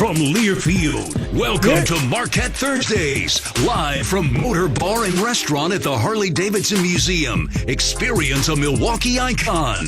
from Learfield. Welcome to Marquette Thursdays, live from Motor Bar and Restaurant at the Harley Davidson Museum. Experience a Milwaukee icon.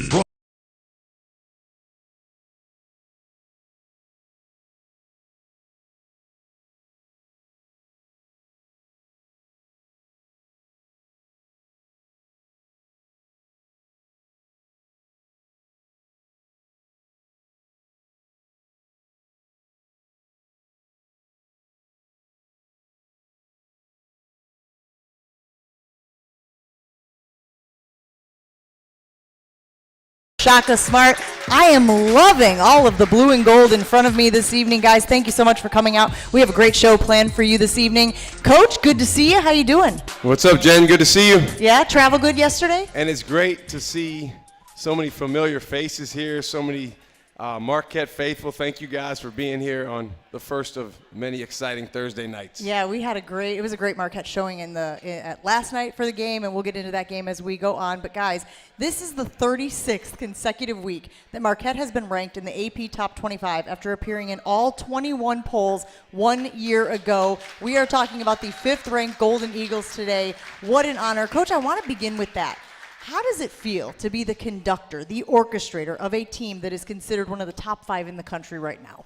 Shaka Smart. I am loving all of the blue and gold in front of me this evening, guys. Thank you so much for coming out. We have a great show planned for you this evening. Coach, good to see you. How you doing? What's up, Jen? Good to see you. Yeah, travel good yesterday? And it's great to see so many familiar faces here, so many Marquette faithful. Thank you guys for being here on the first of many exciting Thursday nights. Yeah, it was a great Marquette showing last night for the game, and we'll get into that game as we go on. But guys, this is the 36th consecutive week that Marquette has been ranked in the AP Top 25 after appearing in all 21 polls 1 year ago. We are talking about the 5th-ranked Golden Eagles today. What an honor. Coach, I want to begin with that. How does it feel to be the conductor, the orchestrator of a team that is considered one of the top 5 in the country right now?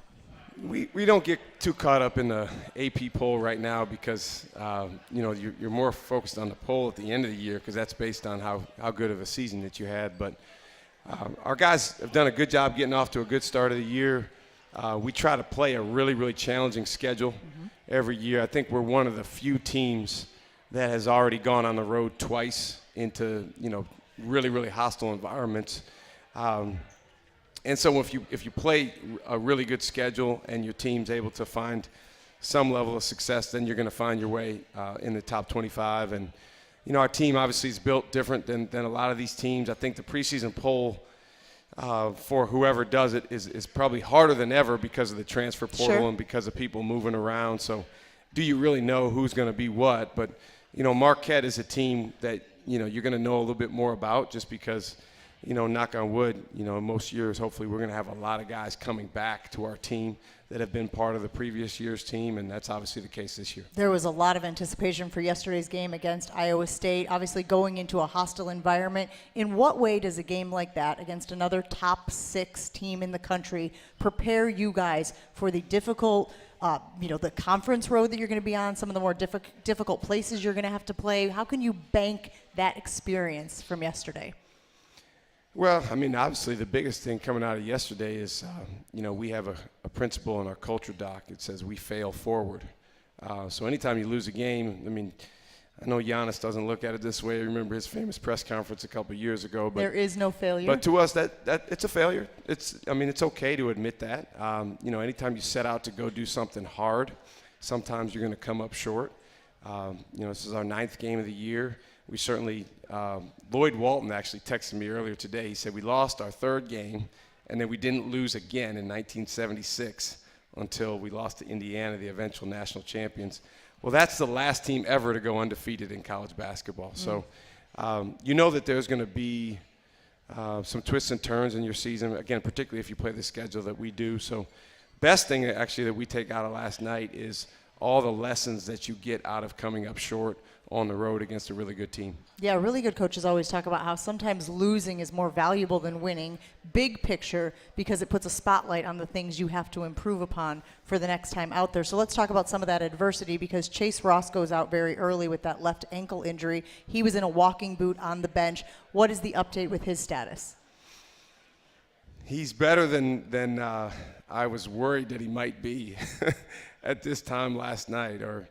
We don't get too caught up in the AP poll right now because you're more focused on the poll at the end of the year because that's based on how good of a season that you had. But our guys have done a good job getting off to a good start of the year. We try to play a really, really challenging schedule every year. I think we're one of the few teams that has already gone on the road twice into really, really hostile environments. And so if you play a really good schedule and your team's able to find some level of success, then you're going to find your way in the top 25. And, our team obviously is built different than a lot of these teams. I think the preseason poll for whoever does it is probably harder than ever because of the transfer portal and because of people moving around. So do you really know who's going to be what? But, Marquette is a team that, you're going to know a little bit more about just because – knock on wood, most years, hopefully we're going to have a lot of guys coming back to our team that have been part of the previous year's team, and that's obviously the case this year. There was a lot of anticipation for yesterday's game against Iowa State, obviously going into a hostile environment. In what way does a game like that against another top 6 team in the country prepare you guys for the difficult the conference road that you're going to be on, some of the more difficult places you're going to have to play? How can you bank that experience from yesterday? Well, obviously the biggest thing coming out of yesterday is, we have a principle in our culture doc. It says we fail forward. So anytime you lose a game, I know Giannis doesn't look at it this way. I remember his famous press conference a couple of years ago. But there is no failure. But to us, that it's a failure. It's okay to admit that. Anytime you set out to go do something hard, sometimes you're going to come up short. This is our 9th game of the year. We certainly, Lloyd Walton actually texted me earlier today. He said we lost our 3rd game, and then we didn't lose again in 1976 until we lost to Indiana, the eventual national champions. Well, that's the last team ever to go undefeated in college basketball. So that there's going to be some twists and turns in your season, again, particularly if you play the schedule that we do. So best thing actually that we take out of last night is all the lessons that you get out of coming up short on the road against a really good team. Yeah, really good coaches always talk about how sometimes losing is more valuable than winning, big picture, because it puts a spotlight on the things you have to improve upon for the next time out there. So let's talk about some of that adversity, because Chase Ross goes out very early with that left ankle injury. He was in a walking boot on the bench. What is the update with his status? He's better than I was worried that he might be at this time last night or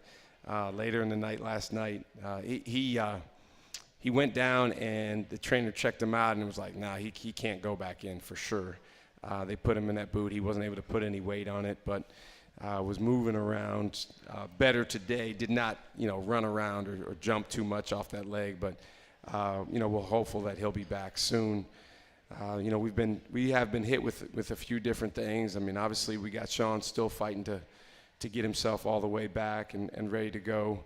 later in the night last night. He went down and the trainer checked him out and was like, nah, he can't go back in for sure. They put him in that boot. He wasn't able to put any weight on it, but was moving around better today. Did not, run around or jump too much off that leg, but we're hopeful that he'll be back soon. We have been hit with a few different things. Obviously we got Sean still fighting to get himself all the way back and ready to go.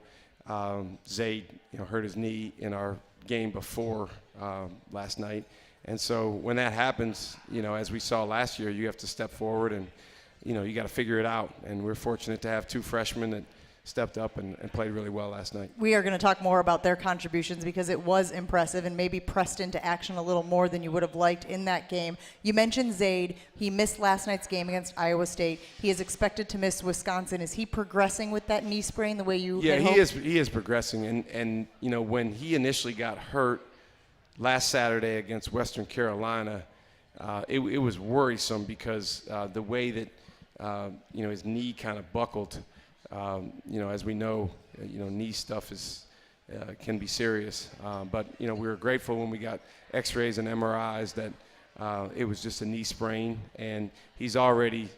Zayd, hurt his knee in our game before last night. And so when that happens, as we saw last year, you have to step forward and you got to figure it out. And we're fortunate to have two freshmen that stepped up and played really well last night. We are going to talk more about their contributions because it was impressive and maybe pressed into action a little more than you would have liked in that game. You mentioned Zaid. He missed last night's game against Iowa State. He is expected to miss Wisconsin. Is he progressing with that knee sprain the way you Yeah, had he hoped? is progressing. And when he initially got hurt last Saturday against Western Carolina, it was worrisome because the way that his knee kind of buckled. As we know, knee stuff can be serious. But we were grateful when we got X-rays and MRIs that it was just a knee sprain, and he's already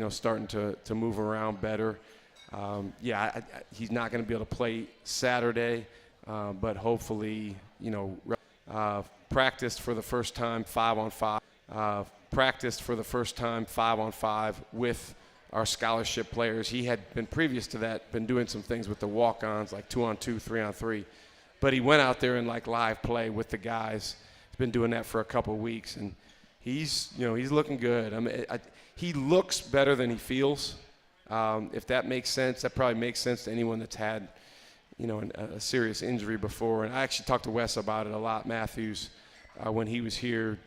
starting to move around better. He's not going to be able to play Saturday, but hopefully practiced for the first time 5-on-5. Practiced for the first time 5-on-5 with our scholarship players. He had been previous to that been doing some things with the walk-ons, like 2-on-2, 3-on-3. But he went out there in like live play with the guys. He's been doing that for a couple of weeks, and he's looking good. I mean, he looks better than he feels. If that makes sense, that probably makes sense to anyone that's had a serious injury before. And I actually talked to Wes about it a lot, Matthews, when he was here,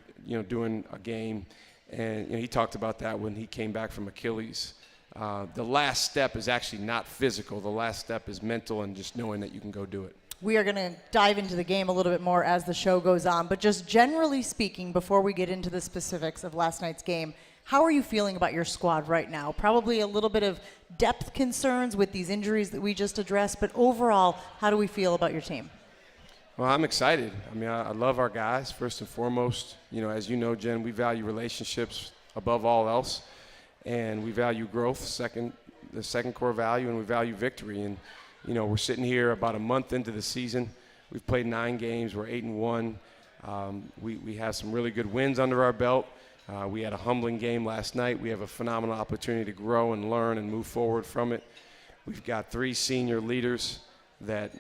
doing a game. And he talked about that when he came back from Achilles. The last step is actually not physical. The last step is mental and just knowing that you can go do it. We are going to dive into the game a little bit more as the show goes on. But just generally speaking, before we get into the specifics of last night's game, how are you feeling about your squad right now? Probably a little bit of depth concerns with these injuries that we just addressed. But overall, how do we feel about your team? Well, I'm excited. I mean, I love our guys, first and foremost. As you know, Jen, we value relationships above all else. And we value growth, the second core value, and we value victory. And, we're sitting here about a month into the season. We've played 9 games. We're 8-1. We have some really good wins under our belt. We had a humbling game last night. We have a phenomenal opportunity to grow and learn and move forward from it. We've got 3 senior leaders that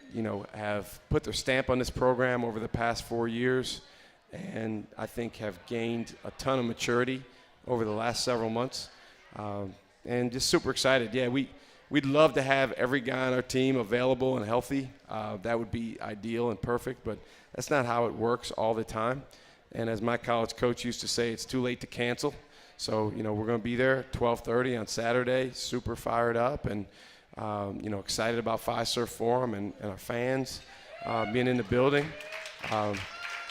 have put their stamp on this program over the past 4 years, and I think have gained a ton of maturity over the last several months, and just super excited. Yeah, we'd love to have every guy on our team available and healthy. That would be ideal and perfect, but that's not how it works all the time. And as my college coach used to say, it's too late to cancel. So we're going to be there at 12:30 on Saturday, super fired up, and excited about Fiserv Forum and our fans being in the building.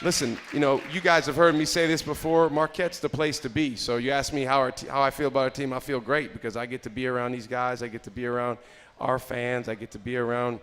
Listen, you guys have heard me say this before. Marquette's the place to be. So you ask me how I feel about our team. I feel great because I get to be around these guys. I get to be around our fans. I get to be around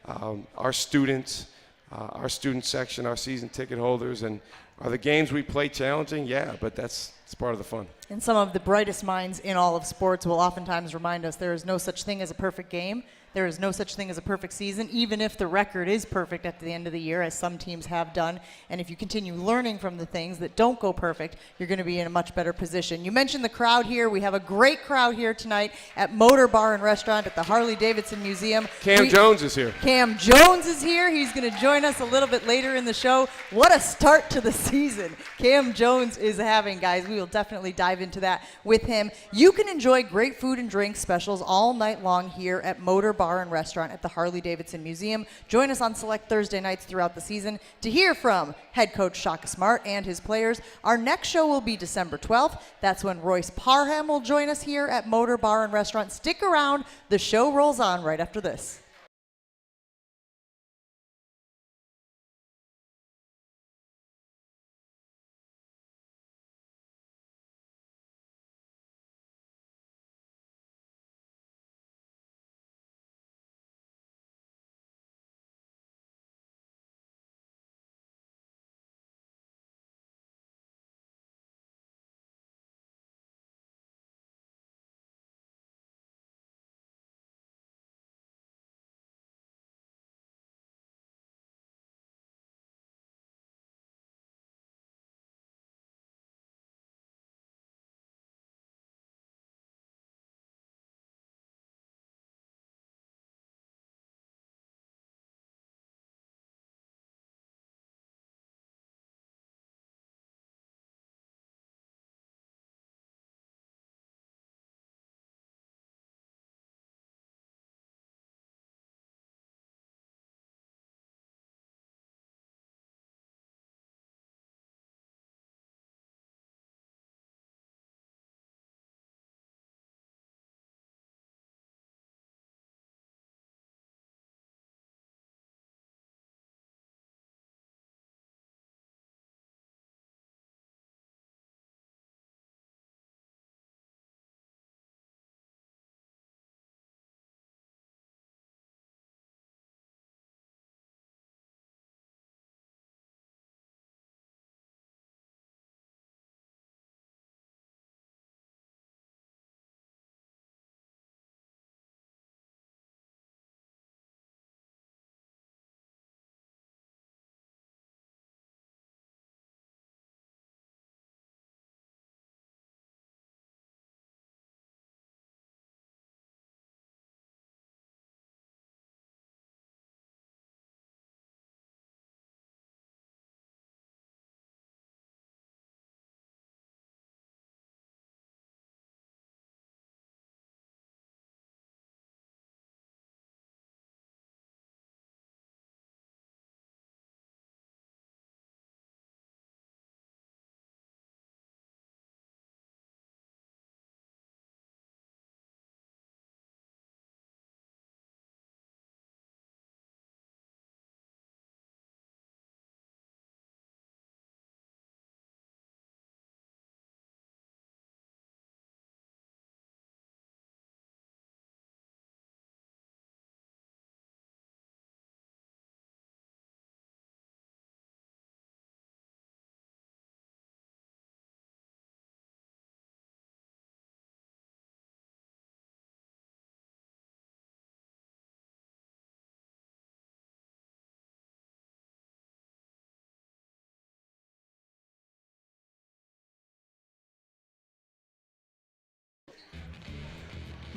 our students, our student section, our season ticket holders. And are the games we play challenging? Yeah, but it's part of the fun. And some of the brightest minds in all of sports will oftentimes remind us there is no such thing as a perfect game. There is no such thing as a perfect season, even if the record is perfect at the end of the year, as some teams have done. And if you continue learning from the things that don't go perfect, you're going to be in a much better position. You mentioned the crowd here. We have a great crowd here tonight at Motor Bar and Restaurant at the Harley Davidson Museum. Kam Jones is here. Kam Jones is here. He's going to join us a little bit later in the show. What a start to the season Kam Jones is having, guys. We will definitely dive into that with him. You can enjoy great food and drink specials all night long here at Motor Bar and Restaurant at the Harley Davidson Museum. Join us on select Thursday nights throughout the season to hear from head coach Shaka Smart and his players. Our next show will be December 12th. That's when Royce Parham will join us here at Motor Bar and Restaurant. Stick around. The show rolls on right after this.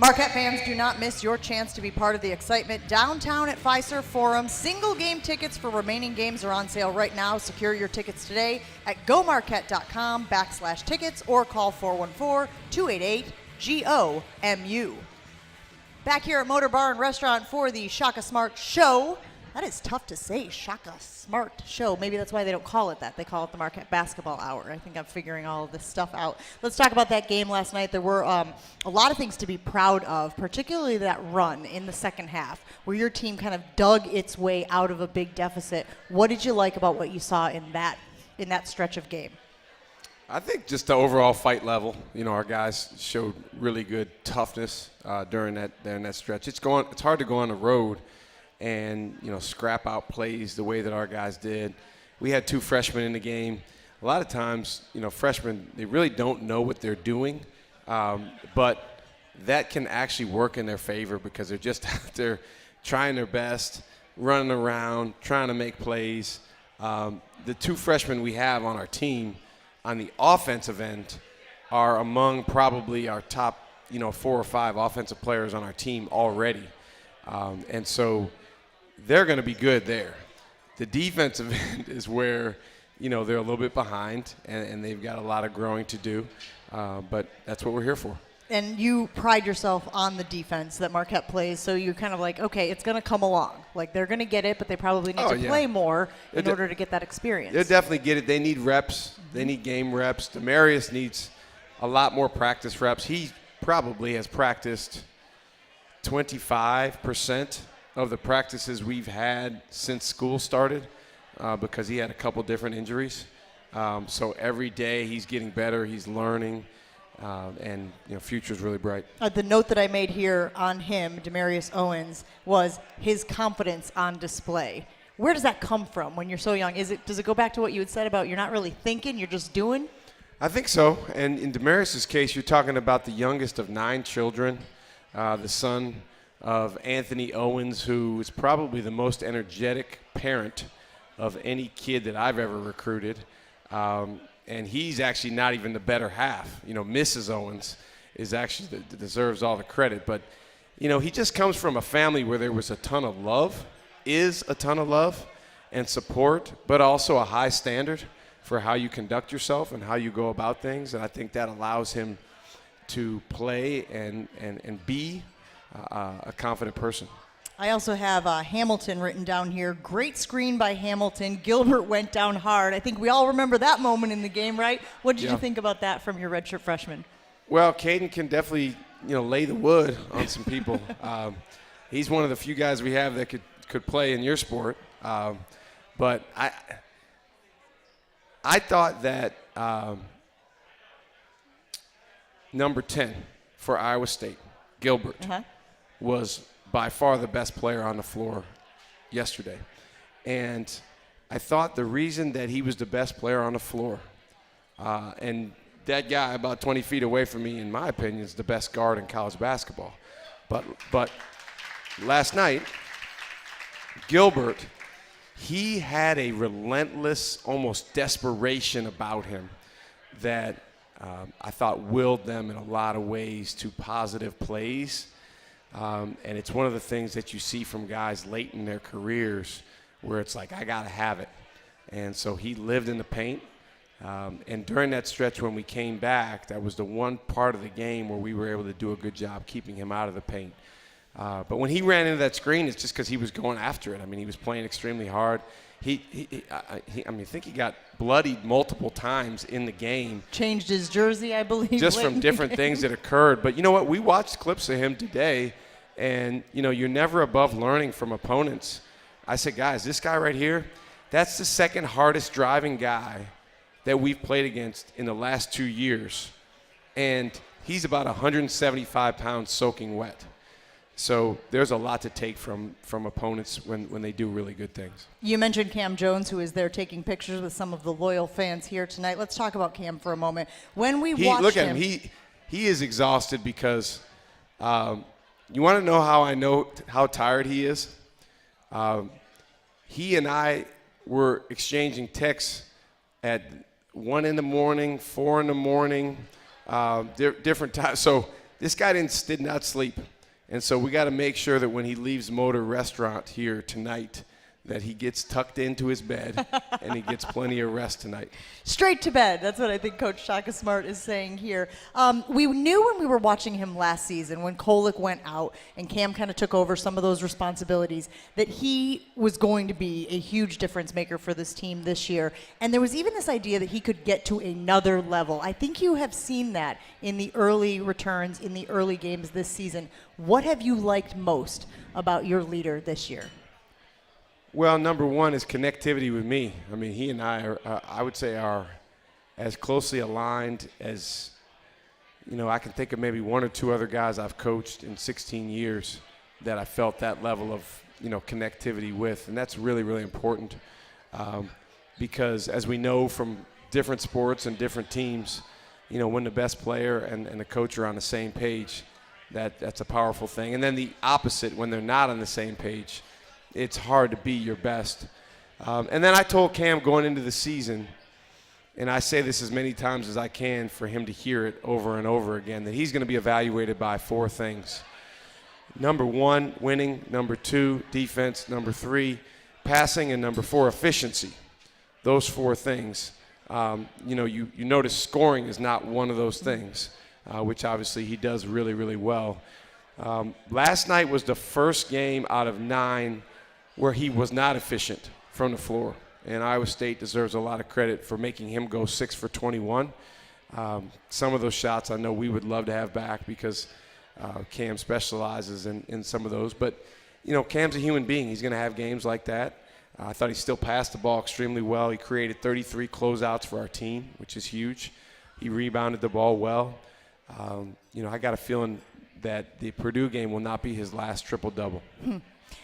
Marquette fans, do not miss your chance to be part of the excitement downtown at Fiserv Forum. Single game tickets for remaining games are on sale right now. Secure your tickets today at gomarquette.com/tickets or call 414-288-GOMU. Back here at Motor Bar and Restaurant for the Shaka Smart Show. That is tough to say, Shaka Smart Show. Maybe that's why they don't call it that. They call it the Marquette Basketball Hour. I think I'm figuring all of this stuff out. Let's talk about that game last night. There were a lot of things to be proud of, particularly that run in the second half where your team kind of dug its way out of a big deficit. What did you like about what you saw in that stretch of game? I think just the overall fight level. Our guys showed really good toughness during that stretch. It's hard to go on the road and scrap out plays the way that our guys did. We had 2 freshmen in the game. A lot of times, freshmen, they really don't know what they're doing, but that can actually work in their favor because they're just out there trying their best, running around, trying to make plays. The 2 freshmen we have on our team on the offensive end are among probably our top 4 or 5 offensive players on our team already. And so they're going to be good there. The defensive end is where, they're a little bit behind, and they've got a lot of growing to do. But that's what we're here for. And you pride yourself on the defense that Marquette plays, so you're kind of like, okay, it's going to come along. Like, they're going to get it, but they probably need to play more in order to get that experience. They'll definitely get it. They need reps. They need game reps. Demarius needs a lot more practice reps. He probably has practiced 25% of the practices we've had since school started because he had a couple different injuries. So every day he's getting better, he's learning, and future's really bright. The note that I made here on him, Demarius Owens, was his confidence on display. Where does that come from when you're so young? Does it go back to what you had said about you're not really thinking, you're just doing? I think so. And in Demarius's case, you're talking about the youngest of 9 children, the son of Anthony Owens, who is probably the most energetic parent of any kid that I've ever recruited. And he's actually not even the better half. Mrs. Owens is actually deserves all the credit. But, he just comes from a family where there was a ton of love and support, but also a high standard for how you conduct yourself and how you go about things. And I think that allows him to play and be a confident person. I also have Hamilton written down here. Great screen by Hamilton. Gilbert went down hard. I think we all remember that moment in the game, right? What did you think about that from your redshirt freshman? Well, Caden can definitely, lay the wood on some people. He's one of the few guys we have that could play in your sport. But I thought that number 10 for Iowa State, Gilbert, was by far the best player on the floor yesterday. And I thought the reason that he was the best player on the floor, and that guy about 20 feet away from me, in my opinion, is the best guard in college basketball. But last night, Gilbert, he had a relentless, almost desperation about him that I thought willed them in a lot of ways to positive plays. And it's one of the things that you see from guys late in their careers where it's like, I got to have it. And so he lived in the paint. And during that stretch when we came back, that was the one part of the game where we were able to do a good job keeping him out of the paint. But when he ran into that screen, it's just because he was going after it. I mean, he was playing extremely hard. I think he got bloodied multiple times in the game. Changed his jersey, I believe. Just from different things that occurred. But you know what? We watched clips of him today, and, you're never above learning from opponents. I said, guys, this guy right here, that's the second hardest driving guy that we've played against in the last 2 years. And he's about 175 pounds soaking wet. So there's a lot to take from opponents when they do really good things. You mentioned Kam Jones, who is there taking pictures with some of the loyal fans here tonight. Let's talk about Kam for a moment. When we watched look at him. He is exhausted because you want to know how I know how tired he is? He and I were exchanging texts at 1 in the morning, 4 in the morning, different times. So this guy did not sleep. And so we got to make sure that when he leaves Motor Restaurant here tonight, that he gets tucked into his bed and he gets plenty of rest tonight. Straight to bed. That's what I think Coach Shaka Smart is saying here. We knew when we were watching him last season, when Kolek went out and Kam kind of took over some of those responsibilities, that he was going to be a huge difference maker for this team this year. And there was even this idea that he could get to another level. I think you have seen that in the early returns, in the early games this season. What have you liked most about your leader this year? Well, number one is connectivity with me. I mean, he and I are, I would say, are as closely aligned as, I can think of maybe one or two other guys I've coached in 16 years that I felt that level of, connectivity with. And that's really, really important because as we know from different sports and different teams, when the best player and the coach are on the same page, that's a powerful thing. And then the opposite, when they're not on the same page, it's hard to be your best. And then I told Kam going into the season, and I say this as many times as I can for him to hear it over and over again, that he's going to be evaluated by 4 things. Number 1, winning. Number 2, defense. Number 3, passing. And number 4, efficiency. Those 4 things. You notice scoring is not one of those things, which obviously he does really, really well. Last night was the first game out of 9 where he was not efficient from the floor. And Iowa State deserves a lot of credit for making him go 6 for 21. Some of those shots I know we would love to have back because Kam specializes in some of those. But, Kam's a human being. He's going to have games like that. I thought he still passed the ball extremely well. He created 33 closeouts for our team, which is huge. He rebounded the ball well. I got a feeling that the Purdue game will not be his last triple-double.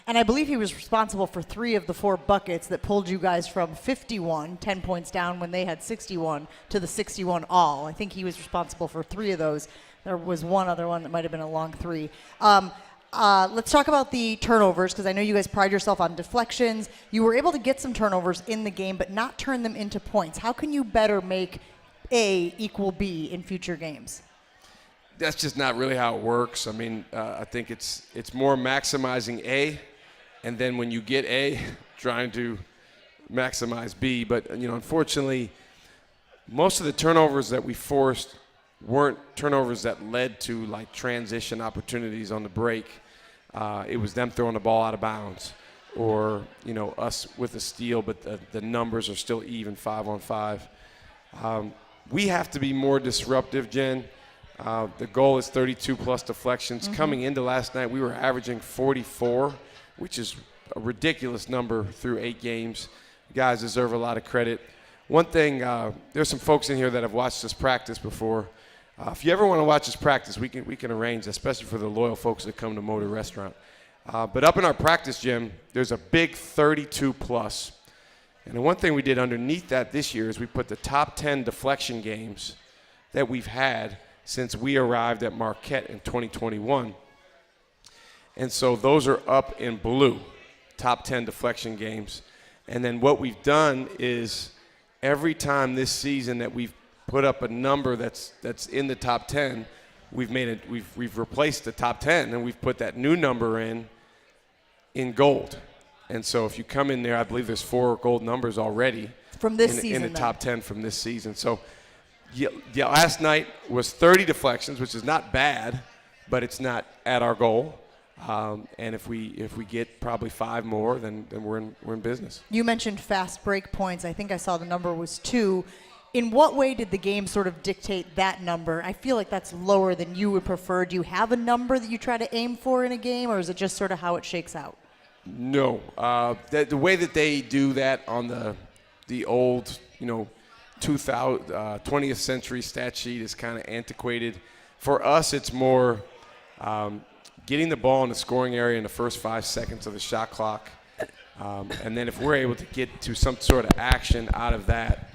And I believe he was responsible for 3 of the 4 buckets that pulled you guys from 51, 10 points down when they had 61, to the 61 all. I think he was responsible for 3 of those. There was one other one that might have been a long 3. Let's talk about the turnovers, because I know you guys pride yourself on deflections. You were able to get some turnovers in the game, but not turn them into points. How can you better make A equal B in future games? That's just not really how it works. I mean, I think it's more maximizing A, and then when you get A, trying to maximize B. But, unfortunately, most of the turnovers that we forced weren't turnovers that led to, like, transition opportunities on the break. It was them throwing the ball out of bounds or, us with a steal, but the numbers are still even 5-on-5. We have to be more disruptive, Jen. The goal is 32-plus deflections. Mm-hmm. Coming into last night, we were averaging 44, which is a ridiculous number through 8 games. You guys deserve a lot of credit. One thing, there's some folks in here that have watched us practice before. If you ever want to watch us practice, we can arrange, especially for the loyal folks that come to Motor Restaurant. But up in our practice gym, there's a big 32-plus. And the one thing we did underneath that this year is we put the top 10 deflection games that we've had since we arrived at Marquette in 2021. And so those are up in blue, top 10 deflection games. And then what we've done is every time this season that we've put up a number that's in the top 10, we've replaced the top 10 and we've put that new number in gold. And so if you come in there, I believe there's 4 gold numbers already from this season in the top 10 from this season. So yeah, last night was 30 deflections, which is not bad, but it's not at our goal. And if we get probably 5 more, then we're in business. You mentioned fast break points. I think I saw the number was 2. In what way did the game sort of dictate that number? I feel like that's lower than you would prefer. Do you have a number that you try to aim for in a game, or is it just sort of how it shakes out? No. The way that they do that on the old, 20th century stat sheet is kind of antiquated. For us, it's more getting the ball in the scoring area in the first 5 seconds of the shot clock. And then if we're able to get to some sort of action out of that,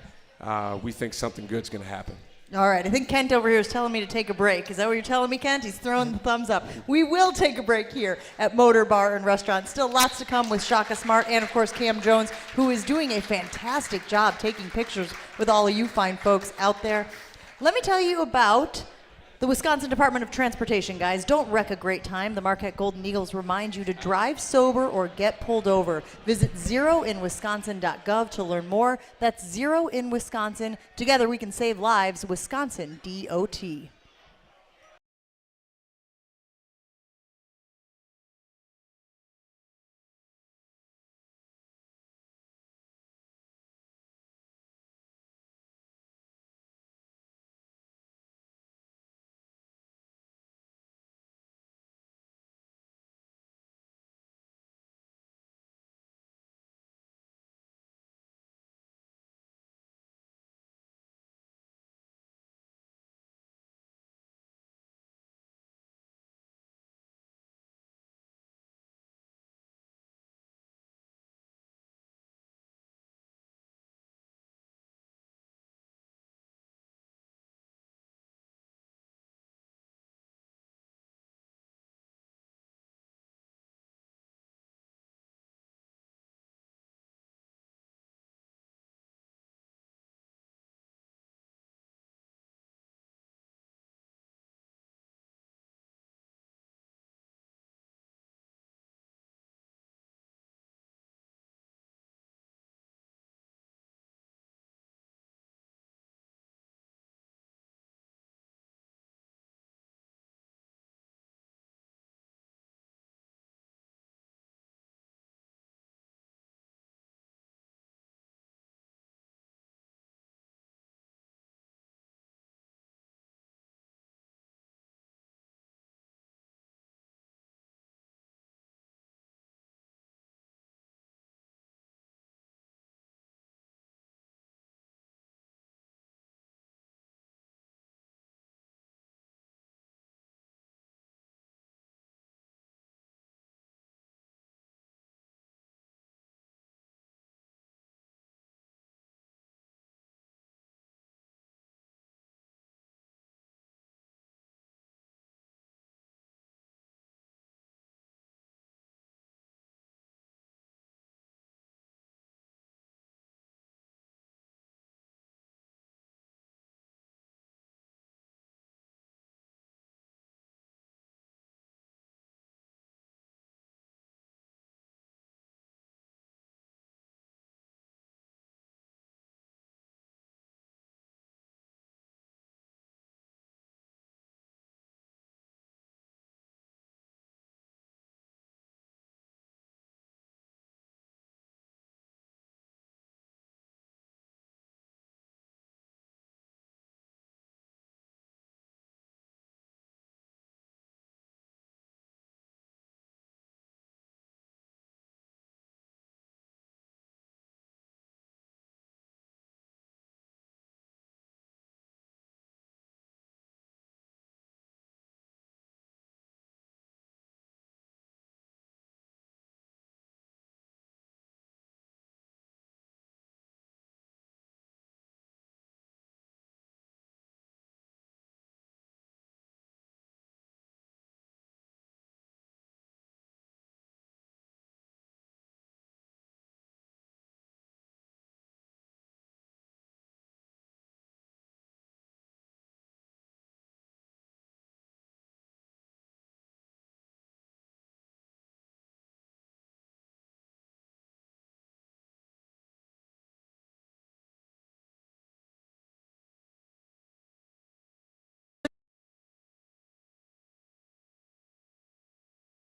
we think something good's going to happen. All right. I think Kent over here is telling me to take a break. Is that what you're telling me, Kent? He's throwing the thumbs up. We will take a break here at Motor Bar and Restaurant. Still lots to come with Shaka Smart and, of course, Kam Jones, who is doing a fantastic job taking pictures with all of you fine folks out there. Let me tell you about The Wisconsin Department of Transportation, guys, don't wreck a great time. The Marquette Golden Eagles remind you to drive sober or get pulled over. Visit zeroinwisconsin.gov to learn more. That's Zero in Wisconsin. Together we can save lives. Wisconsin DOT.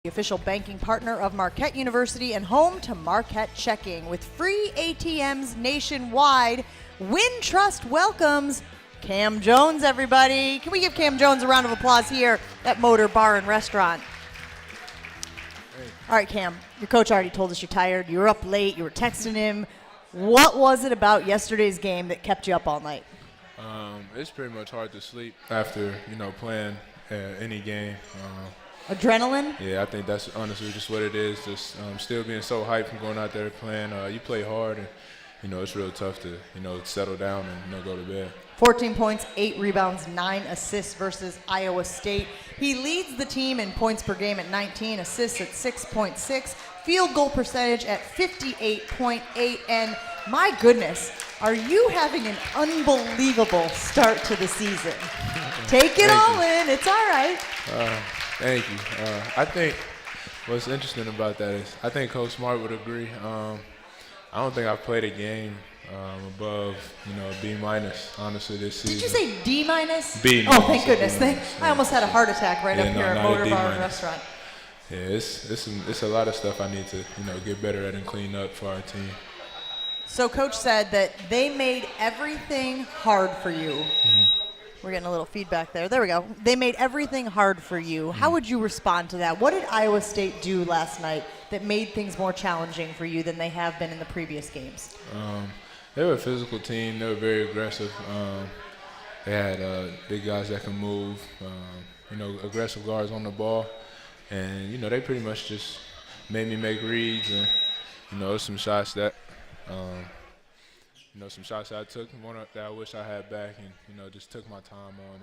The official banking partner of Marquette University and home to Marquette Checking. With free ATMs nationwide, Wintrust welcomes Kam Jones, everybody. Can we give Kam Jones a round of applause here at Motor Bar and Restaurant? Hey. All right, Kam, your coach already told us you're tired. You were up late. You were texting him. What was it about yesterday's game that kept you up all night? It's pretty much hard to sleep after, playing any game. Adrenaline? Yeah, I think that's honestly just what it is. Just still being so hyped from going out there playing. You play hard, and it's real tough to settle down and go to bed. 14 points, 8 rebounds, 9 assists versus Iowa State. He leads the team in points per game at 19, assists at 6.6, field goal percentage at 58.8, and my goodness, are you having an unbelievable start to the season? Take it all in. It's all right. Thank you. I think what's interesting about that is I think Coach Smart would agree. I don't think I've played a game above, B minus, honestly, this season. Did you say D minus? B Oh, thank goodness. I almost had a heart attack right up here at not a Motor D Bar and minus. Restaurant. Yeah, it's a lot of stuff I need to, get better at and clean up for our team. So Coach said that they made everything hard for you. We're getting a little feedback there. There we go. They made everything hard for you. How would you respond to that? What did Iowa State do last night that made things more challenging for you than they have been in the previous games? They were a physical team. They were very aggressive. They had big guys that can move, aggressive guards on the ball. And, they pretty much just made me make reads and, some shots that some shots that I took, one that I wish I had back, and just took my time on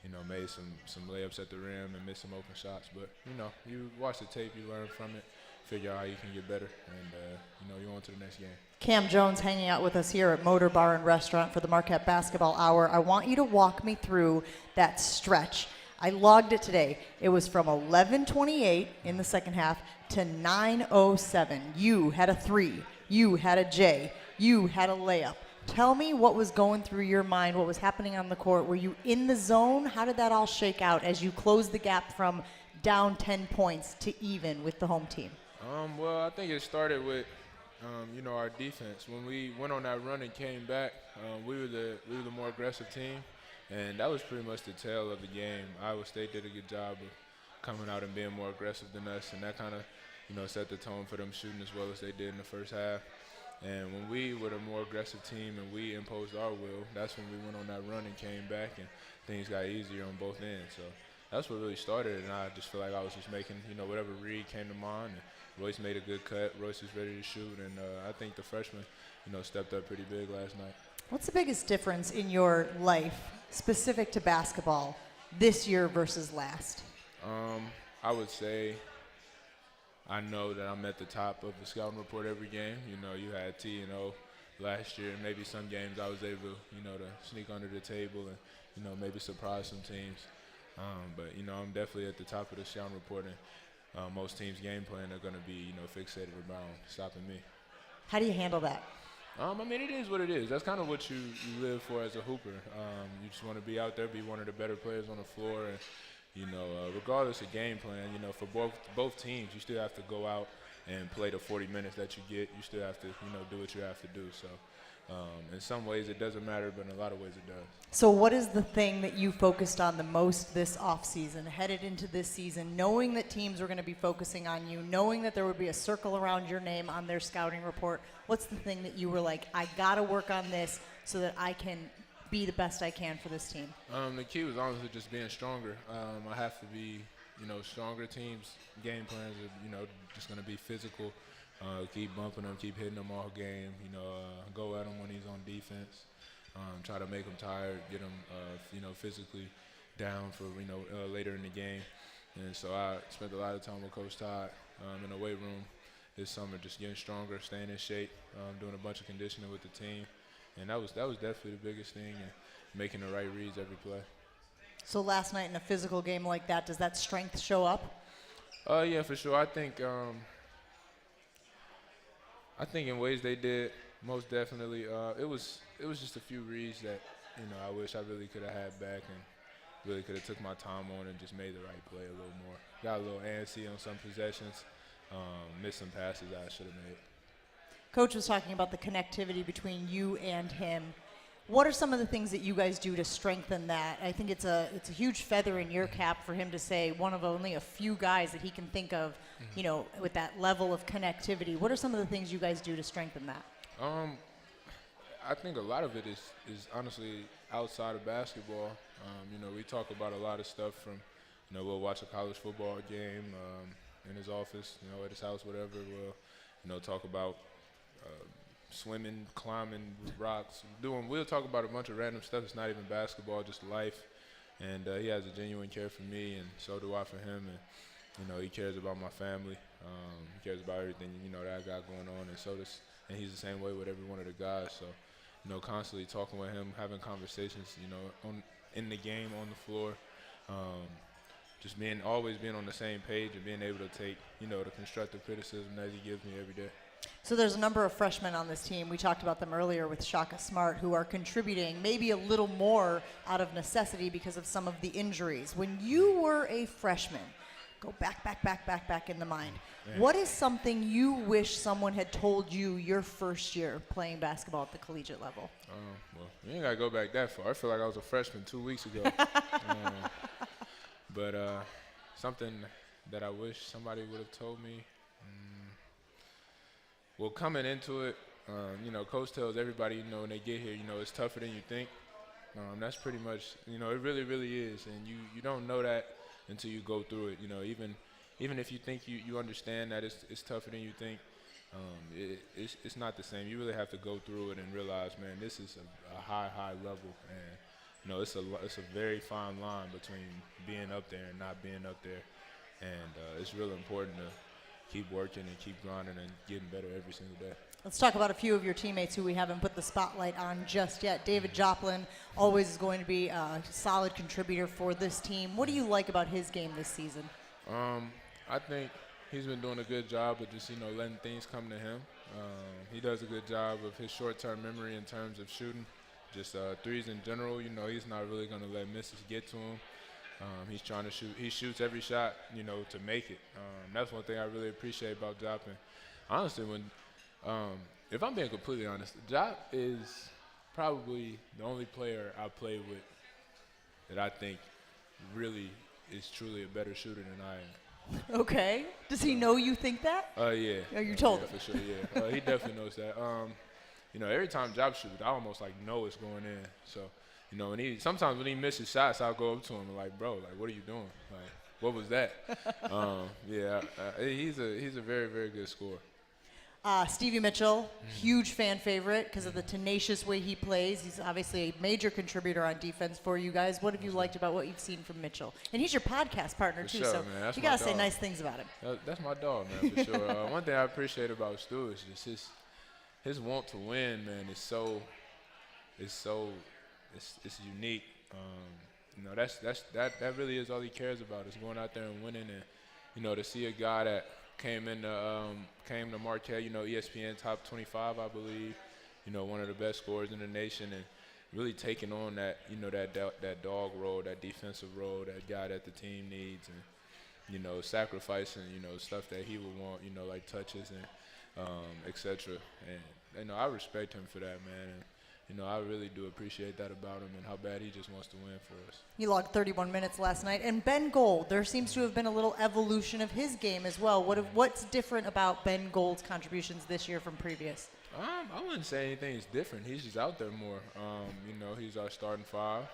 and made some layups at the rim and missed some open shots. But you watch the tape, you learn from it, figure out how you can get better, and you on to the next game. Kam Jones hanging out with us here at Motor Bar and Restaurant for the Marquette Basketball Hour. I want you to walk me through that stretch. I logged it today. It was from 11:28 in the second half to 9:07. You had a three. You had a J. You had a layup. Tell me what was going through your mind, what was happening on the court. Were you in the zone? How did that all shake out as you closed the gap from down 10 points to even with the home team? Well, I think it started with, our defense. When we went on that run and came back, we were the more aggressive team, and that was pretty much the tail of the game. Iowa State did a good job of coming out and being more aggressive than us, and that kind of, set the tone for them shooting as well as they did in the first half. And when we were the more aggressive team and we imposed our will, that's when we went on that run and came back, and things got easier on both ends. So that's what really started, and I just feel like I was just making, whatever read came to mind. And Royce made a good cut. Royce was ready to shoot, and I think the freshman, stepped up pretty big last night. What's the biggest difference in your life specific to basketball this year versus last? I would say I know that I'm at the top of the scouting report every game. You had T&O last year, and maybe some games I was able, to sneak under the table and, maybe surprise some teams. But, I'm definitely at the top of the scouting report, and most teams' game plan are going to be, fixated around stopping me. How do you handle that? It is what it is. That's kind of what you live for as a hooper. You just want to be out there, be one of the better players on the floor, and regardless of game plan, for both teams, you still have to go out and play the 40 minutes that you get. You still have to, do what you have to do. So in some ways it doesn't matter, but in a lot of ways it does. So what is the thing that you focused on the most this offseason, headed into this season, knowing that teams were going to be focusing on you, knowing that there would be a circle around your name on their scouting report? What's the thing that you were like, I got to work on this so that I can be the best I can for this team? The key was honestly just being stronger. I have to be, stronger. Teams' game plans are, just going to be physical. Keep bumping them, keep hitting them all game. Go at him when he's on defense. Try to make him tired, get him, physically down for, later in the game. And so I spent a lot of time with Coach Todd in the weight room this summer, just getting stronger, staying in shape, doing a bunch of conditioning with the team. And that was definitely the biggest thing, and making the right reads every play. So last night in a physical game like that, does that strength show up? Yeah, for sure. I think in ways they did, most definitely. It was just a few reads that I wish I really could have had back, and really could have took my time on and just made the right play a little more. Got a little antsy on some possessions, missed some passes that I should have made. Coach was talking about the connectivity between you and him. What are some of the things that you guys do to strengthen that? I think it's a huge feather in your cap for him to say one of only a few guys that he can think of, with that level of connectivity. What are some of the things you guys do to strengthen that? I think a lot of it is honestly outside of basketball. We talk about a lot of stuff from, we'll watch a college football game in his office, at his house, whatever. We'll, talk about swimming, climbing rocks, we'll talk about a bunch of random stuff. It's not even basketball, just life. And he has a genuine care for me, and so do I for him. And, he cares about my family. He cares about everything, that I got going on. And he's the same way with every one of the guys. So, constantly talking with him, having conversations, in the game, on the floor. Just always being on the same page and being able to take, the constructive criticism that he gives me every day. So there's a number of freshmen on this team. We talked about them earlier with Shaka Smart, who are contributing maybe a little more out of necessity because of some of the injuries. When you were a freshman, go back in the mind. Man. What is something you wish someone had told you your first year playing basketball at the collegiate level? Well, you ain't got to go back that far. I feel like I was a freshman 2 weeks ago. But something that I wish somebody would have told me, well, coming into it, Coach tells everybody, when they get here, it's tougher than you think. That's pretty much, it really, really is. And you don't know that until you go through it. Even if you think you understand that it's tougher than you think, it's not the same. You really have to go through it and realize, man, this is a high level. And, it's a very fine line between being up there and not being up there. And it's really important to keep working and keep grinding and getting better every single day. Let's talk about a few of your teammates who we haven't put the spotlight on just yet. David Joplin always is going to be a solid contributor for this team. What do you like about his game this season? I think he's been doing a good job of just, letting things come to him. He does a good job of his short-term memory in terms of shooting. Just threes in general, he's not really going to let misses get to him. He's trying to shoot. He shoots every shot, to make it. That's one thing I really appreciate about Joplin. Honestly, if I'm being completely honest, Jop is probably the only player I played with that I think really is truly a better shooter than I am. Okay. Does he know you think that? Yeah. Oh, you told him? For sure, yeah. He definitely knows that. Every time Job shoots, I almost know it's going in. So, sometimes when he misses shots, I'll go up to him and bro, what are you doing? What was that? He's a very, very good scorer. Stevie Mitchell, huge fan favorite because of the tenacious way he plays. He's obviously a major contributor on defense for you guys. What have you liked about what you've seen from Mitchell? And he's your podcast partner, for too, sure, so man. you got to say nice things about him. That's my dog, man, for sure. One thing I appreciate about Stu is just his want to win, man, it's unique. That really is all he cares about, is going out there and winning. And, to see a guy that came to Marquette, ESPN top 25, I believe, one of the best scorers in the nation, and really taking on that, that dog role, that defensive role, that guy that the team needs, and, sacrificing, stuff that he would want, like touches and etc. And, I respect him for that, man. And, I really do appreciate that about him and how bad he just wants to win for us. He logged 31 minutes last night. And Ben Gold, there seems to have been a little evolution of his game as well. What's different about Ben Gold's contributions this year from previous? I wouldn't say anything is different. He's just out there more. He's our starting five.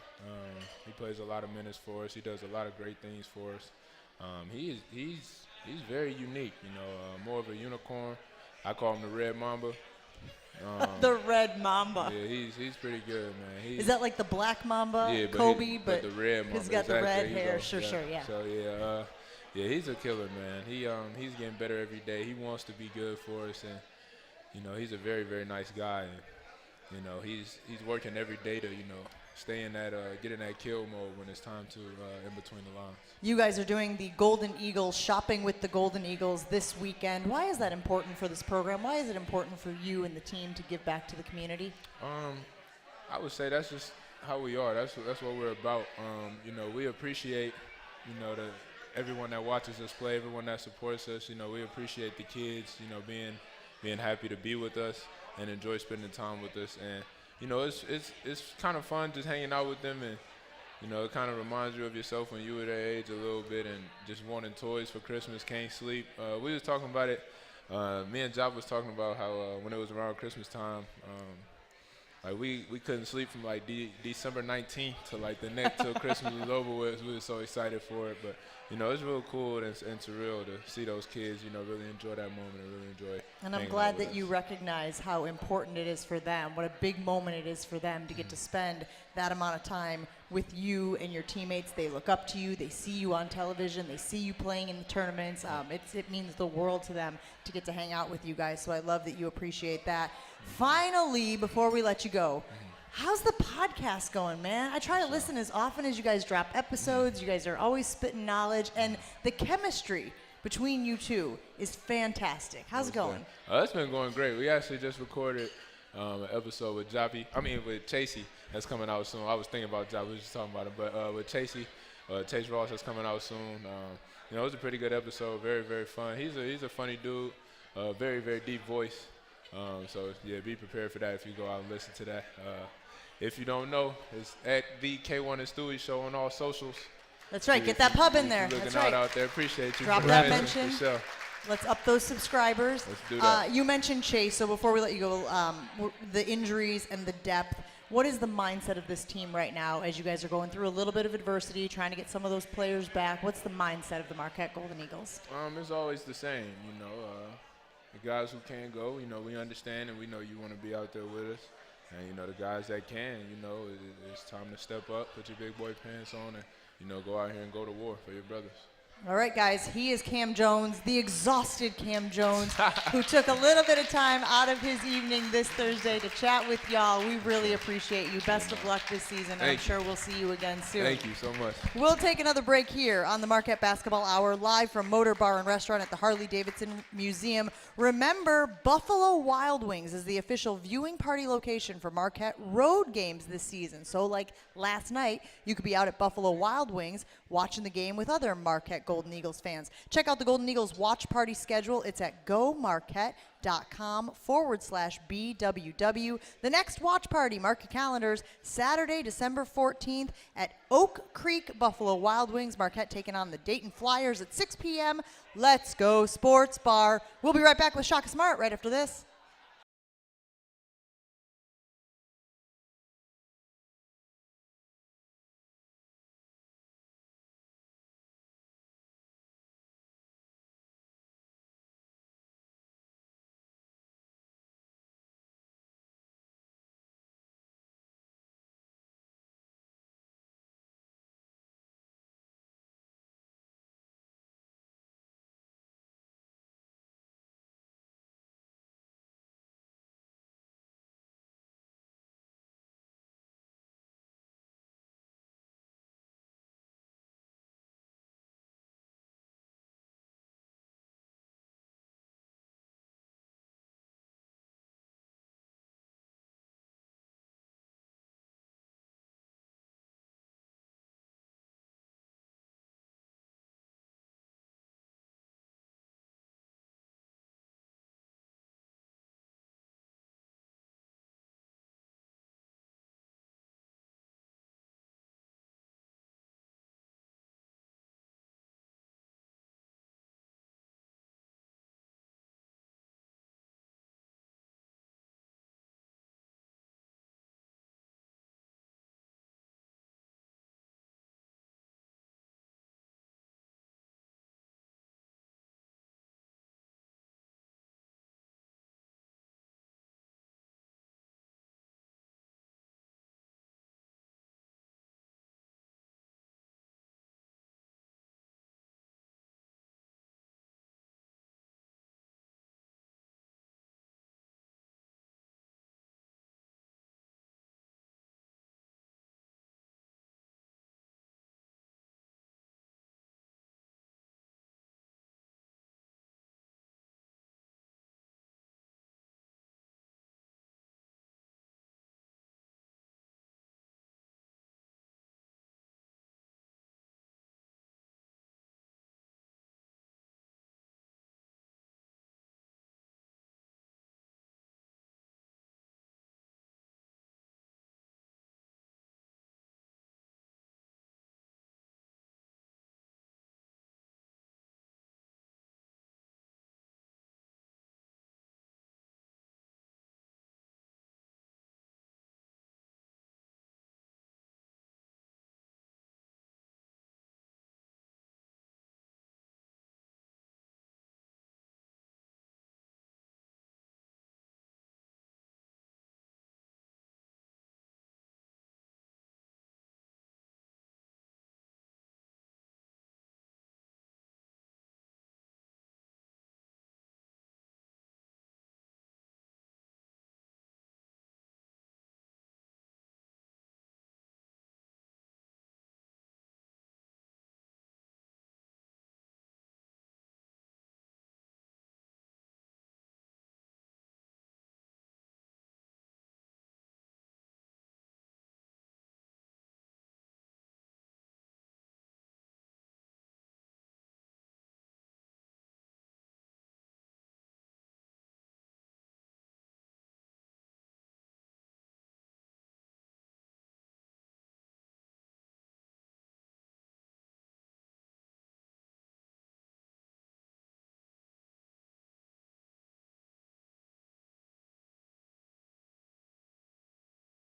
He plays a lot of minutes for us. He does a lot of great things for us. He's very unique, more of a unicorn. I call him the Red Mamba. The Red Mamba. Yeah, he's pretty good, man. Is that like the Black Mamba, yeah, Kobe? But the Red Mamba. He's got exactly. the red hair. Sure, yeah. So, he's a killer, man. He's getting better every day. He wants to be good for us, and, he's a very, very nice guy. And, he's working every day to, stay in that, get in that kill mode when it's time to in between the lines. You guys are doing the Golden Eagles, shopping with the Golden Eagles this weekend. Why is that important for this program? Why is it important for you and the team to give back to the community? I would say that's just how we are. That's what we're about. We appreciate, everyone that watches us play, everyone that supports us. We appreciate the kids, being happy to be with us and enjoy spending time with us. And it's kind of fun just hanging out with them, and it kind of reminds you of yourself when you were their age a little bit, and just wanting toys for Christmas, can't sleep. We was talking about it. Me and Job was talking about how when it was around Christmas time, we couldn't sleep from December 19th to the next till Christmas was over with. We were so excited for it, but it's real cool and surreal to see those kids, really enjoy that moment and really enjoy. And I'm glad that you recognize how important it is for them, what a big moment it is for them to get to spend that amount of time with you and your teammates. They look up to you, they see you on television, they see you playing in the tournaments. It means the world to them to get to hang out with you guys, so I love that you appreciate that. Finally, before we let you go, How's the podcast going, man? I try to listen as often as you guys drop episodes. You guys are always spitting knowledge, and the chemistry between you two is fantastic. How's it going? It's been going great. We actually just recorded an episode with with Chasey that's coming out soon. I was thinking about Javi, we were just talking about it, but with Chasey, Chase Ross that's coming out soon. It was a pretty good episode, very, very fun. He's a funny dude, very, very deep voice. So yeah, be prepared for that if you go out and listen to that. If you don't know, it's at the K1 and Stewie show on all socials. That's right. Get that pub in there. Looking That's right. out there. Appreciate you. Drop for that listening, mention. for sure. Let's up those subscribers. Let's do that. You mentioned Chase, so before we let you go, the injuries and the depth. What is the mindset of this team right now as you guys are going through a little bit of adversity, trying to get some of those players back? What's the mindset of the Marquette Golden Eagles? It's always the same, the guys who can't go, we understand and we know you want to be out there with us. And, the guys that can, it's time to step up, put your big boy pants on and, go out here and go to war for your brothers. All right, guys, he is Kam Jones, the exhausted Kam Jones, who took a little bit of time out of his evening this Thursday to chat with y'all. We really appreciate you. Best of luck this season, and I'm sure we'll see you again soon. Thank you so much. We'll take another break here on the Marquette Basketball Hour, live from Motor Bar and Restaurant at the Harley Davidson Museum. Remember, Buffalo Wild Wings is the official viewing party location for Marquette road games this season. So like last night, you could be out at Buffalo Wild Wings watching the game with other Marquette Golden Eagles fans. Check out the Golden Eagles watch party schedule. It's at gomarquette.com/BWW. The next watch party, mark your calendars, Saturday, December 14th at Oak Creek Buffalo Wild Wings. Marquette taking on the Dayton Flyers at 6 p.m. Let's go Sports Bar. We'll be right back with Shaka Smart right after this.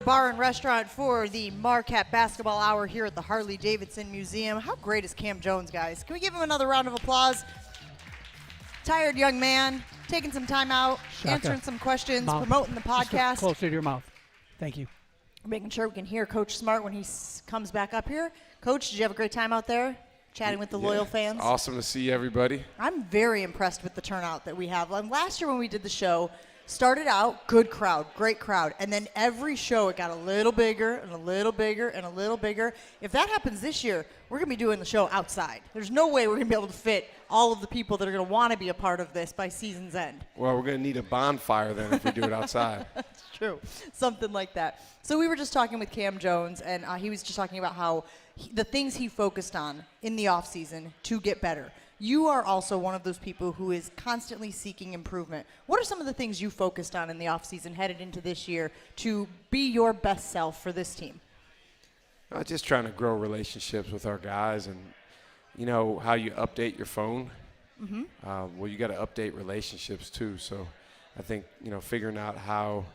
Bar and Restaurant for the Marquette Basketball Hour here at the Harley Davidson Museum. How great is Kam Jones, guys? Can we give him another round of applause? Tired young man, taking some time out, Shaka. answering some questions, Mouth. promoting the Just podcast. closer to your mouth. Thank you. Making sure we can hear Coach Smart when he comes back up here. Coach, did you have a great time out there chatting with the loyal fans? Awesome to see everybody. I'm very impressed with the turnout that we have. Last year when we did the show, started out, good crowd, great crowd. And then every show, it got a little bigger and a little bigger and a little bigger. If that happens this year, we're going to be doing the show outside. There's no way we're going to be able to fit all of the people that are going to want to be a part of this by season's end. Well, we're going to need a bonfire then if we do it outside. That's true. Something like that. So we were just talking with Kam Jones, and he was just talking about how the things he focused on in the offseason to get better. You are also one of those people who is constantly seeking improvement. What are some of the things you focused on in the offseason headed into this year to be your best self for this team? Just trying to grow relationships with our guys, and you know how you update your phone. Mm-hmm. Well, you got to update relationships too. So I think figuring out how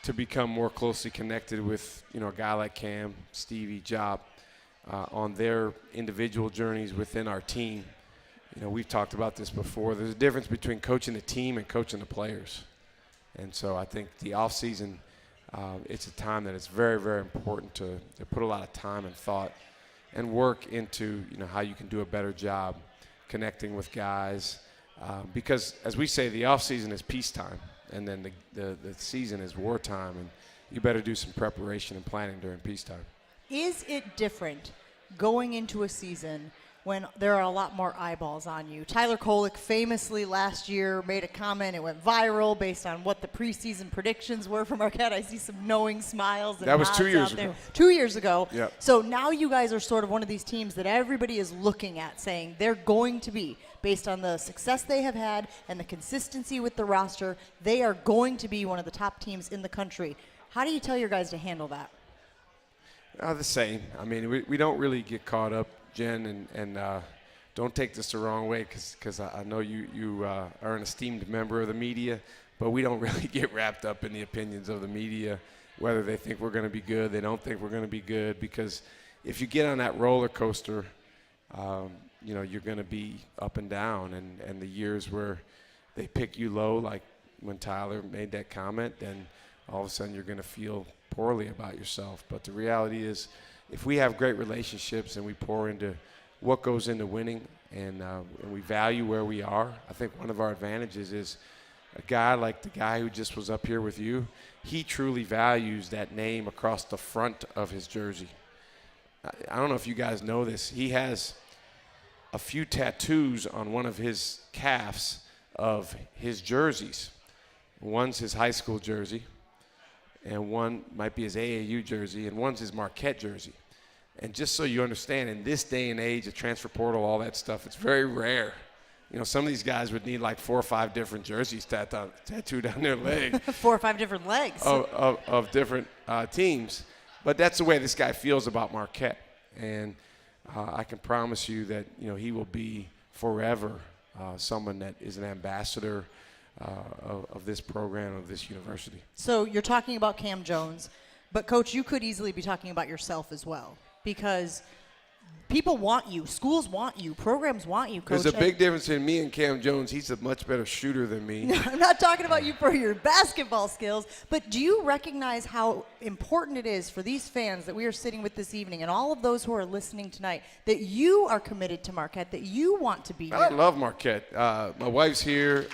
to become more closely connected with a guy like Cam, Stevie, Job on their individual journeys within our team. We've talked about this before. There's a difference between coaching the team and coaching the players. And so I think the offseason, it's a time that it's very, very important to put a lot of time and thought and work into, how you can do a better job connecting with guys. Because, as we say, the offseason is peacetime, and then the season is wartime, and you better do some preparation and planning during peacetime. Is it different going into a season when there are a lot more eyeballs on you? Tyler Kolek famously last year made a comment. It went viral based on what the preseason predictions were from Marquette. I see some knowing smiles. And that was 2 years out there. ago. 2 years ago. Yep. So now you guys are sort of one of these teams that everybody is looking at, saying they're going to be, based on the success they have had and the consistency with the roster, they are going to be one of the top teams in the country. How do you tell your guys to handle that? The same. I mean, we don't really get caught up, Jen, and don't take this the wrong way, because I know you are an esteemed member of the media, but we don't really get wrapped up in the opinions of the media, whether they think we're going to be good, they don't think we're going to be good, because if you get on that roller coaster, you're going to be up and down, and the years where they pick you low, like when Tyler made that comment, then all of a sudden you're going to feel poorly about yourself. But the reality is, if we have great relationships and we pour into what goes into winning, and we value where we are, I think one of our advantages is a guy like the guy who just was up here with you. He truly values that name across the front of his jersey. I don't know if you guys know this. He has a few tattoos on one of his calves of his jerseys. One's his high school jersey, and one might be his AAU jersey, and one's his Marquette jersey. And just so you understand, in this day and age, the transfer portal, all that stuff, it's very rare. Some of these guys would need like 4 or 5 different jerseys tattooed down their leg. 4 or 5 different legs. Of different teams. But that's the way this guy feels about Marquette. And I can promise you that, he will be forever someone that is an ambassador of this program, of this university. So you're talking about Kam Jones, but Coach, you could easily be talking about yourself as well, because people want you, schools want you, programs want you, Coach. There's a big difference in me and Kam Jones. He's a much better shooter than me. I'm not talking about you for your basketball skills, but do you recognize how important it is for these fans that we are sitting with this evening and all of those who are listening tonight that you are committed to Marquette, that you want to be here? I love Marquette. My wife's here.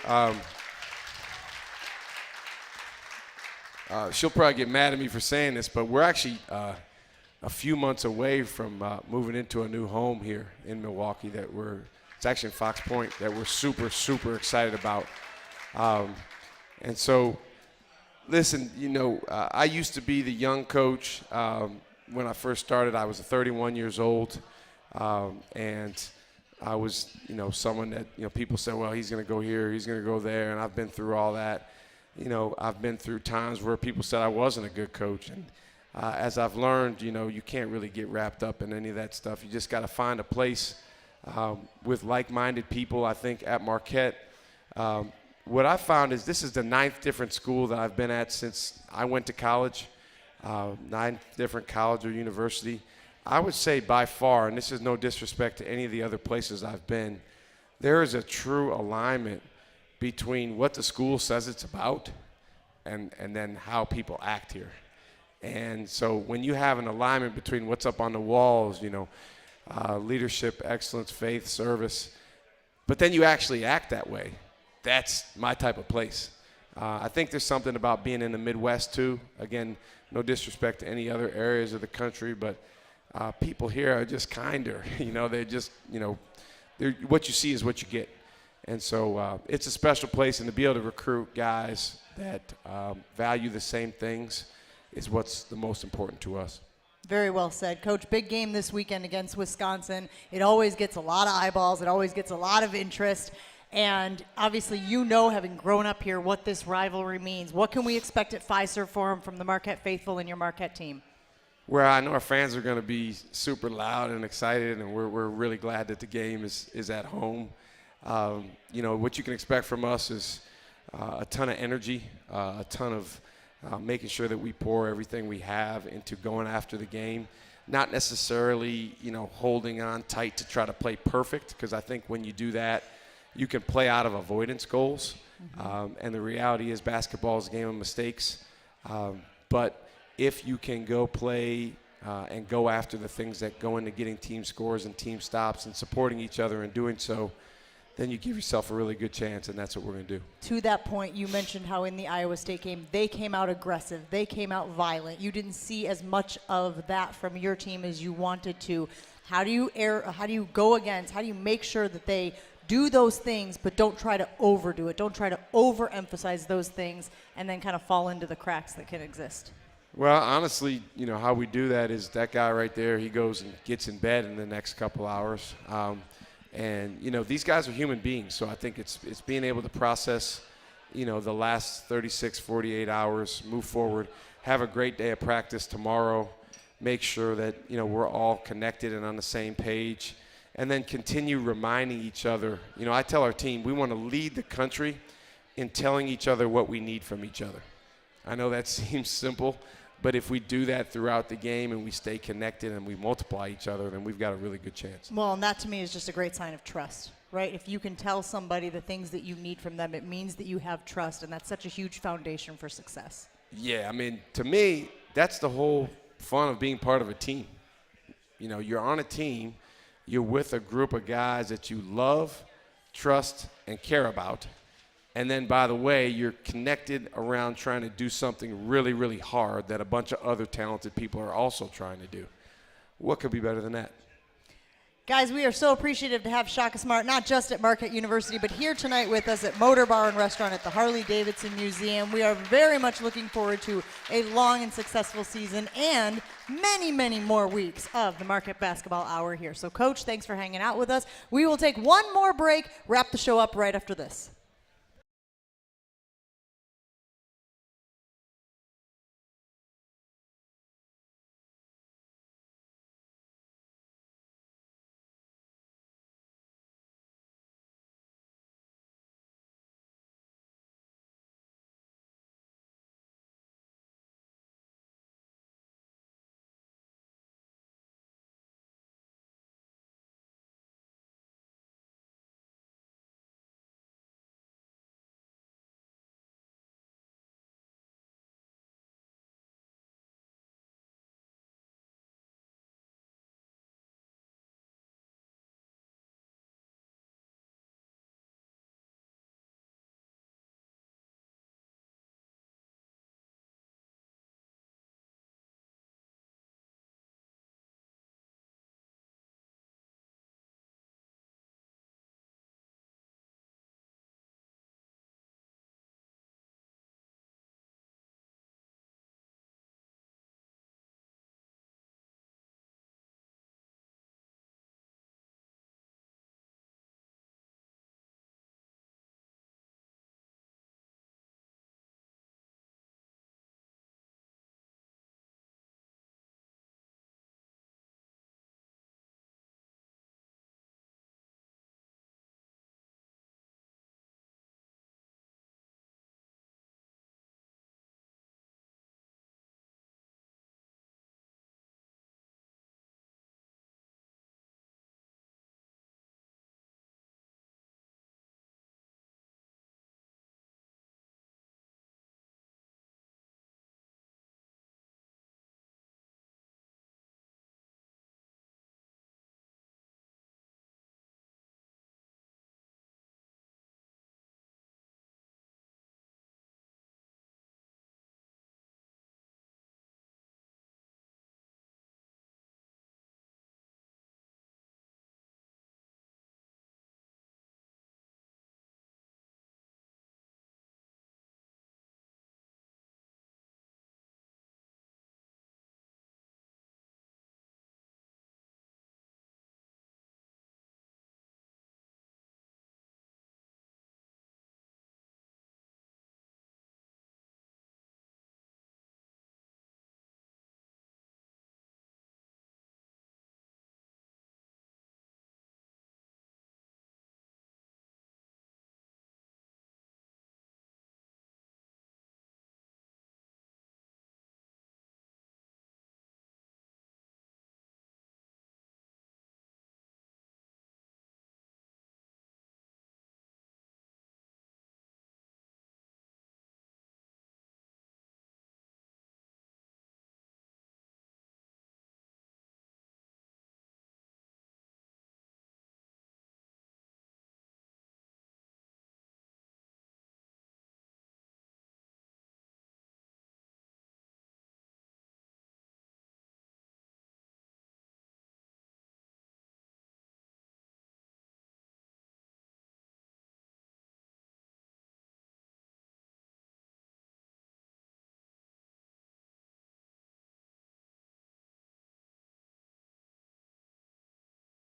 She'll probably get mad at me for saying this, but we're actually a few months away from moving into a new home here in Milwaukee it's actually in Fox Point, that we're super, super excited about. And so, listen, I used to be the young coach. When I first started, I was 31 years old, and I was, someone that, people said, well, he's going to go here, he's going to go there, and I've been through all that. I've been through times where people said I wasn't a good coach. And as I've learned, you can't really get wrapped up in any of that stuff. You just got to find a place with like-minded people, I think, at Marquette. What I found is this is the 9th different school that I've been at since I went to college. 9 different college or university. I would say by far, and this is no disrespect to any of the other places I've been, there is a true alignment between what the school says it's about and then how people act here. And so when you have an alignment between what's up on the walls, leadership, excellence, faith, service, but then you actually act that way, that's my type of place. I think there's something about being in the Midwest too. Again, no disrespect to any other areas of the country, but people here are just kinder. They're just, what you see is what you get. And so it's a special place, and to be able to recruit guys that value the same things is what's the most important to us. Very well said. Coach, big game this weekend against Wisconsin. It always gets a lot of eyeballs. It always gets a lot of interest. And obviously, having grown up here, what this rivalry means. What can we expect at Fiserv Forum from the Marquette faithful and your Marquette team? Well, I know our fans are going to be super loud and excited, and we're really glad that the game is at home. What you can expect from us is a ton of energy, a ton of making sure that we pour everything we have into going after the game. Not necessarily, holding on tight to try to play perfect, because I think when you do that, you can play out of avoidance goals. And the reality is basketball is a game of mistakes. But if you can go play and go after the things that go into getting team scores and team stops and supporting each other and doing so, then you give yourself a really good chance, and that's what we're going to do. To that point, you mentioned how in the Iowa State game, they came out aggressive. They came out violent. You didn't see as much of that from your team as you wanted to. How do you make sure that they do those things but don't try to overdo it? Don't try to overemphasize those things and then kind of fall into the cracks that can exist? Well, honestly, how we do that is that guy right there, he goes and gets in bed in the next couple hours. And these guys are human beings, so I think it's being able to process, the last 36, 48 hours, move forward, have a great day of practice tomorrow, make sure that, we're all connected and on the same page, and then continue reminding each other. I tell our team we want to lead the country in telling each other what we need from each other. I know that seems simple, but if we do that throughout the game and we stay connected and we multiply each other, then we've got a really good chance. Well, and that to me is just a great sign of trust, right? If you can tell somebody the things that you need from them, it means that you have trust, and that's such a huge foundation for success. Yeah, to me, that's the whole fun of being part of a team. You're on a team, you're with a group of guys that you love, trust, and care about. And then, by the way, you're connected around trying to do something really, really hard that a bunch of other talented people are also trying to do. What could be better than that? Guys, we are so appreciative to have Shaka Smart, not just at Marquette University, but here tonight with us at Motor Bar and Restaurant at the Harley Davidson Museum. We are very much looking forward to a long and successful season and many, many more weeks of the Marquette Basketball Hour here. So, Coach, thanks for hanging out with us. We will take one more break, wrap the show up right after this.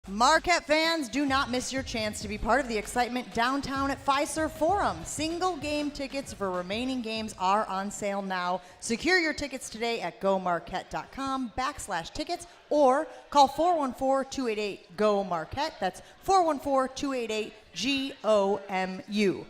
Marquette fans, do not miss your chance to be part of the excitement downtown at Fiserv Forum. Single game tickets for remaining games are on sale now. Secure your tickets today at gomarquette.com/tickets or call 414-288-GO-MARQUETTE. That's 414-288-GOMU.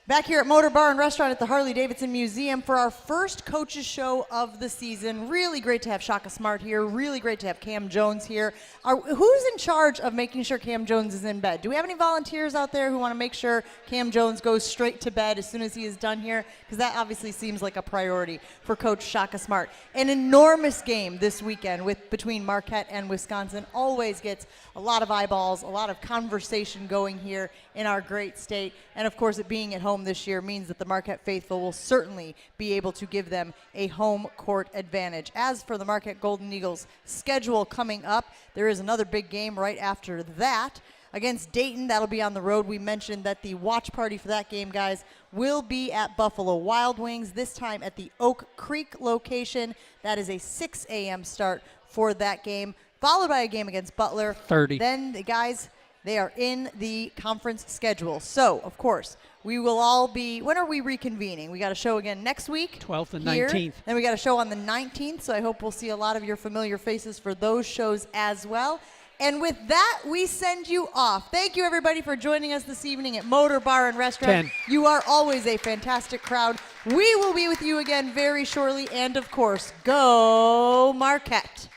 Back here at Motor Bar and Restaurant at the Harley Davidson Museum for our first coaches show of the season. Really great to have Shaka Smart here. Really great to have Kam Jones here. Who's in charge of making sure Kam Jones is in bed? Do we have any volunteers out there who want to make sure Kam Jones goes straight to bed as soon as he is done here? Because that obviously seems like a priority for Coach Shaka Smart. An enormous game this weekend between Marquette and Wisconsin. Always gets a lot of eyeballs, a lot of conversation going here in our great state. And of course, it being at home this year means that the Marquette faithful will certainly be able to give them a home court advantage. As for the Marquette Golden Eagles schedule coming up, there is another big game right after that against Dayton. That'll be on the road. We mentioned that the watch party for that game, guys, will be at Buffalo Wild Wings, this time at the Oak Creek location. That is a 6 a.m. start for that game, followed by a game against Butler. 30. Then the guys, they are in the conference schedule. So, of course, we will all be, when are we reconvening? We got a show again next week. 12th and here. 19th. Then we got a show on the 19th, so I hope we'll see a lot of your familiar faces for those shows as well. And with that, we send you off. Thank you, everybody, for joining us this evening at Motor Bar and Restaurant. 10. You are always a fantastic crowd. We will be with you again very shortly. And, of course, go Marquette.